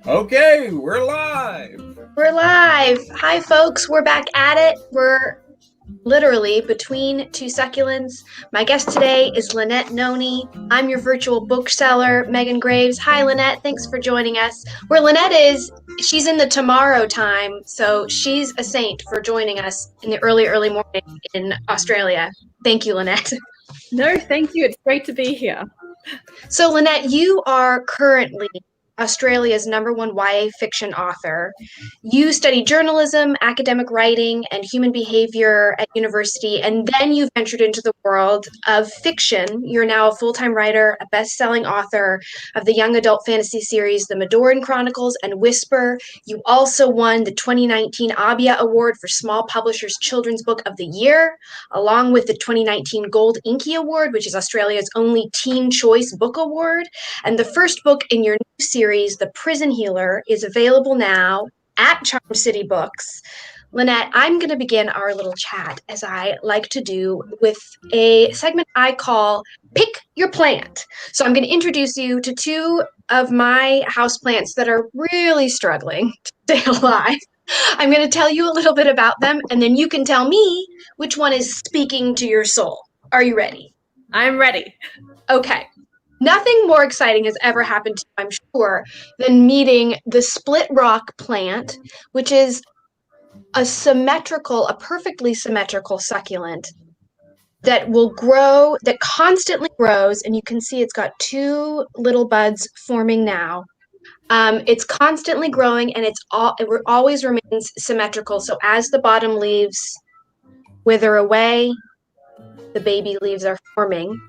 Okay, we're live. We're live. Hi, folks. We're back at it. We're literally between two succulents. My guest today is Lynette Noni. I'm your virtual bookseller, Megan Graves. Hi, Lynette. Thanks for joining us. Where Lynette is, she's in the tomorrow time, so she's a saint for joining us in the early morning in Australia. Thank you, Lynette. No, thank you. It's great to be here. So, Lynette, you are currently Australia's #1 YA fiction author. You studied journalism, academic writing, and human behavior at university, and then you ventured into the world of fiction. You're now a full-time writer, a best-selling author of the young adult fantasy series The Medoran Chronicles and Whisper. You also won the 2019 ABIA Award for Small Publishers Children's Book of the Year, along with the 2019 Gold Inky Award, which is Australia's only teen choice book award. And the first book in your new series, The Prison Healer, is available now at Charm City Books. Lynette, I'm going to begin our little chat, as I like to do, with a segment I call Pick Your Plant. So I'm going to introduce you to two of my houseplants that are really struggling to stay alive. I'm going to tell you a little bit about them, and then you can tell me which one is speaking to your soul. Are you ready? I'm ready. Okay. Nothing more exciting has ever happened to you, I'm sure, than meeting the split rock plant, which is a perfectly symmetrical succulent that will grow, that constantly grows, and you can see it's got two little buds forming now. It's constantly growing, and it always remains symmetrical. So as the bottom leaves wither away, the baby leaves are forming.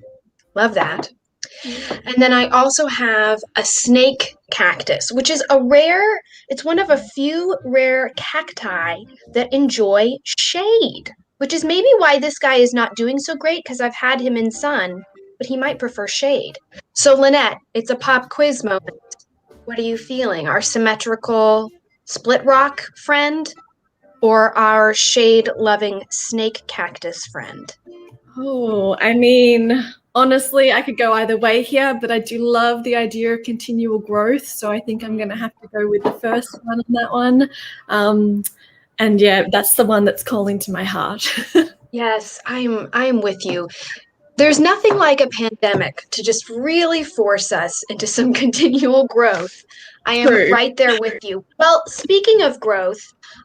Love that. And then I also have a snake cactus, which is it's one of a few rare cacti that enjoy shade, which is maybe why this guy is not doing so great, because I've had him in sun, but he might prefer shade. So Lynette, it's a pop quiz moment. What are you feeling? Our symmetrical split rock friend or our shade-loving snake cactus friend? Oh, I mean, honestly, I could go either way here, but I do love the idea of continual growth. So I think I'm going to have to go with the first one on that one. And yeah, that's the one that's calling to my heart. Yes, I'm with you. There's nothing like a pandemic to just really force us into some continual growth. I am True. right there with you. Well, speaking of growth,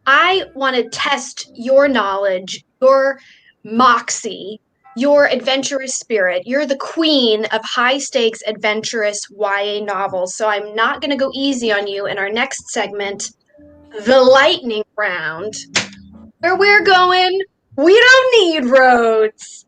I want to test your knowledge, your moxie, your adventurous spirit. You're the queen of high-stakes, adventurous YA novels, so I'm not going to go easy on you in our next segment, the lightning round, where we're going, we don't need roads.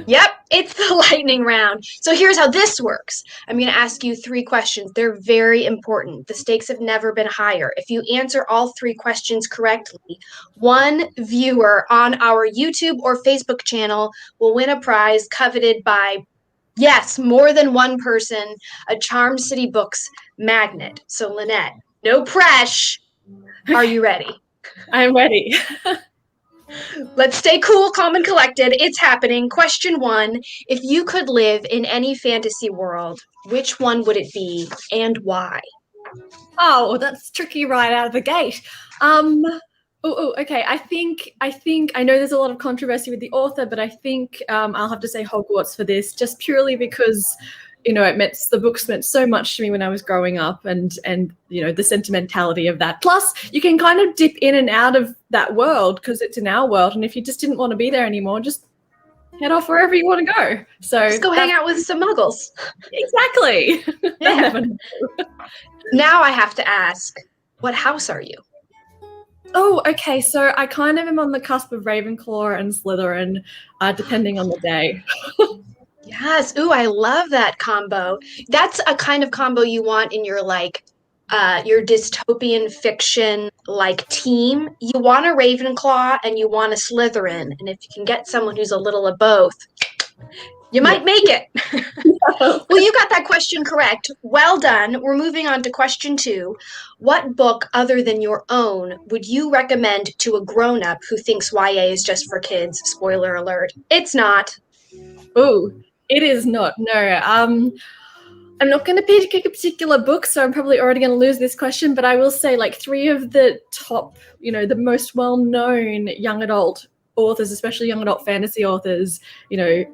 Yep, it's the lightning round. So here's how this works. I'm going to ask you 3 questions. They're very important. The stakes have never been higher. If you answer all 3 questions correctly, one viewer on our YouTube or Facebook channel will win a prize coveted by, yes, more than one person, a Charm City Books magnet. So Lynette, no pressure. Are you ready? I'm ready. Let's stay cool, calm, and collected. It's happening. Question 1. If you could live in any fantasy world, which one would it be and why? Oh, well, that's tricky right out of the gate. Okay. I think I know there's a lot of controversy with the author, but I think I'll have to say Hogwarts for this, just purely because the books meant so much to me when I was growing up, and the sentimentality of that. Plus, you can kind of dip in and out of that world because it's in our world, and if you just didn't want to be there anymore, just head off wherever you want to go. So just go hang out with some muggles. Exactly. Yeah. Now I have to ask, what house are you? Oh, okay. So I kind of am on the cusp of Ravenclaw and Slytherin, depending on the day. Yes. Ooh, I love that combo. That's a kind of combo you want in your your dystopian fiction team. You want a Ravenclaw and you want a Slytherin, and if you can get someone who's a little of both, you might make it. Well, you got that question correct. Well done. We're moving on to question 2. What book other than your own would you recommend to a grown-up who thinks YA is just for kids? Spoiler alert. It's not. Oh, it is not. No. I'm not going to pick a particular book, so I'm probably already going to lose this question, but I will say like 3 of the top, the most well-known young adult authors, especially young adult fantasy authors,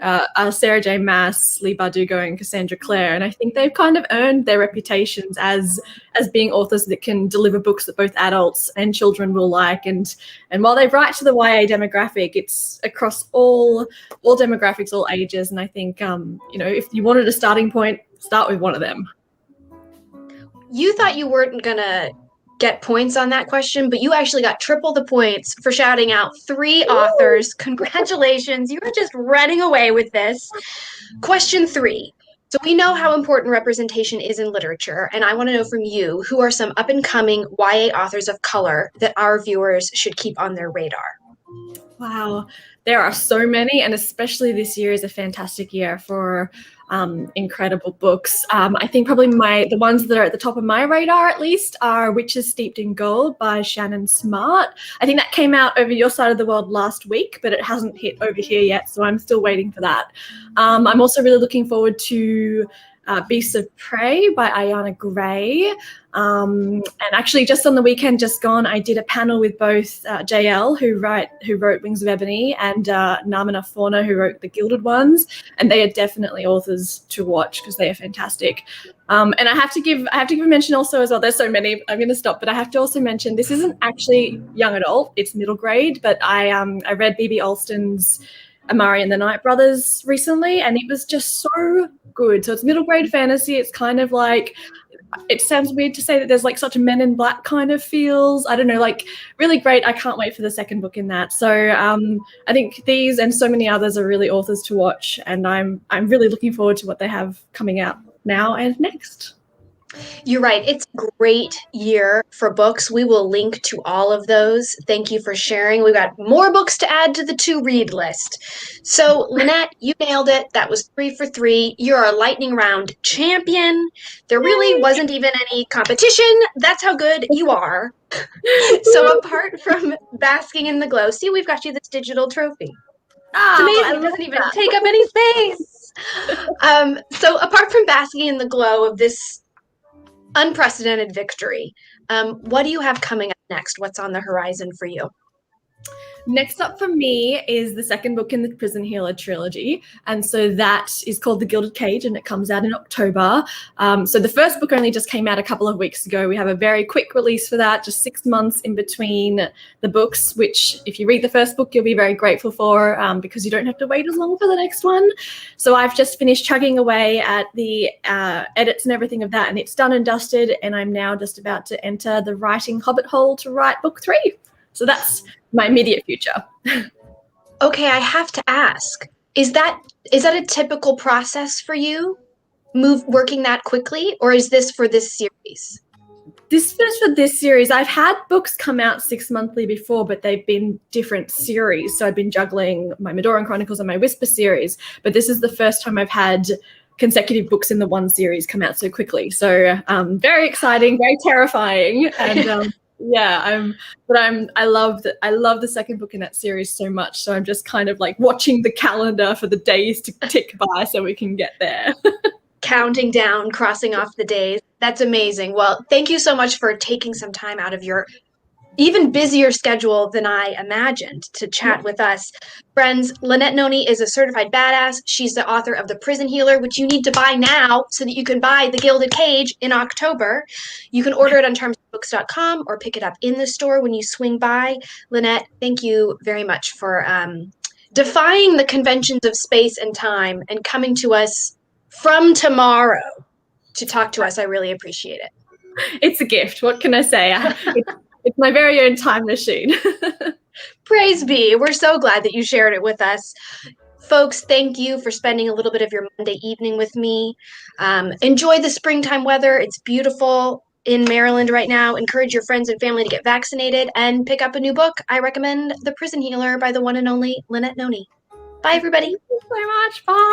are Sarah J. Maas, Leigh Bardugo, and Cassandra Clare. And I think they've kind of earned their reputations as being authors that can deliver books that both adults and children will like. And while they write to the YA demographic, it's across all demographics, all ages. And I think, if you wanted a starting point, start with one of them. You thought you weren't going to get points on that question, but you actually got triple the points for shouting out 3 authors. Congratulations. You were just running away with this. Question 3. So we know how important representation is in literature, and I want to know from you, who are some up-and-coming YA authors of color that our viewers should keep on their radar? Wow, there are so many, and especially this year is a fantastic year for incredible books. I think probably the ones that are at the top of my radar, at least, are Witches Steeped in Gold by Shannon Smart. I think that came out over your side of the world last week, but it hasn't hit over here yet, so I'm still waiting for that. I'm also really looking forward to Beasts of Prey by Ayana Gray. And actually just on the weekend just gone, I did a panel with both JL, who wrote Wings of Ebony, and Namina Fauna, who wrote The Gilded Ones. And they are definitely authors to watch because they are fantastic. And I have to give a mention also as well. There's so many, I'm going to stop, but I have to also mention this isn't actually young adult, it's middle grade, but I read B.B. Alston's Amari and the Night Brothers recently, and it was just so good. So it's middle grade fantasy. It's kind of like, it sounds weird to say that there's like such a Men in Black kind of feels. I don't know, like really great. I can't wait for the second book in that. So I think these and so many others are really authors to watch, and I'm really looking forward to what they have coming out now and next. You're right. It's a great year for books. We will link to all of those. Thank you for sharing. We've got more books to add to the to-read list. So, Lynette, you nailed it. That was 3 for 3. You're a lightning round champion. There really wasn't even any competition. That's how good you are. So apart from basking in the glow, see, we've got you this digital trophy. It's amazing. It doesn't even take up any space. So apart from basking in the glow of this unprecedented victory, what do you have coming up next? What's on the horizon for you? Next up for me is the second book in the Prison Healer trilogy. And so that is called The Gilded Cage, and it comes out in October. So the first book only just came out a couple of weeks ago. We have a very quick release for that, just 6 months in between the books, which if you read the first book, you'll be very grateful for because you don't have to wait as long for the next one. So I've just finished chugging away at the edits and everything of that, and it's done and dusted. And I'm now just about to enter the writing hobbit hole to write book 3. So that's my immediate future. Okay, I have to ask, is that a typical process for you, working that quickly, or is this for this series? This is for this series. I've had books come out 6 monthly before, but they've been different series. So I've been juggling my Medoran Chronicles and my Whisper series, but this is the first time I've had consecutive books in the one series come out so quickly. So very exciting, very terrifying, and I love the second book in that series so much. So I'm just kind of like watching the calendar for the days to tick by so we can get there. Counting down, crossing off the days. That's amazing. Well, thank you so much for taking some time out of your even busier schedule than I imagined to chat with us. Friends, Lynette Noni is a certified badass. She's the author of The Prison Healer, which you need to buy now so that you can buy The Gilded Cage in October. You can order it on termsbooks.com or pick it up in the store when you swing by. Lynette, thank you very much for defying the conventions of space and time and coming to us from tomorrow to talk to us. I really appreciate it. It's a gift. What can I say? It's my very own time machine. Praise be. We're so glad that you shared it with us. Folks, thank you for spending a little bit of your Monday evening with me. Enjoy the springtime weather. It's beautiful in Maryland right now. Encourage your friends and family to get vaccinated and pick up a new book. I recommend The Prison Healer by the one and only Lynette Noni. Bye, everybody. Thank you so much. Bye.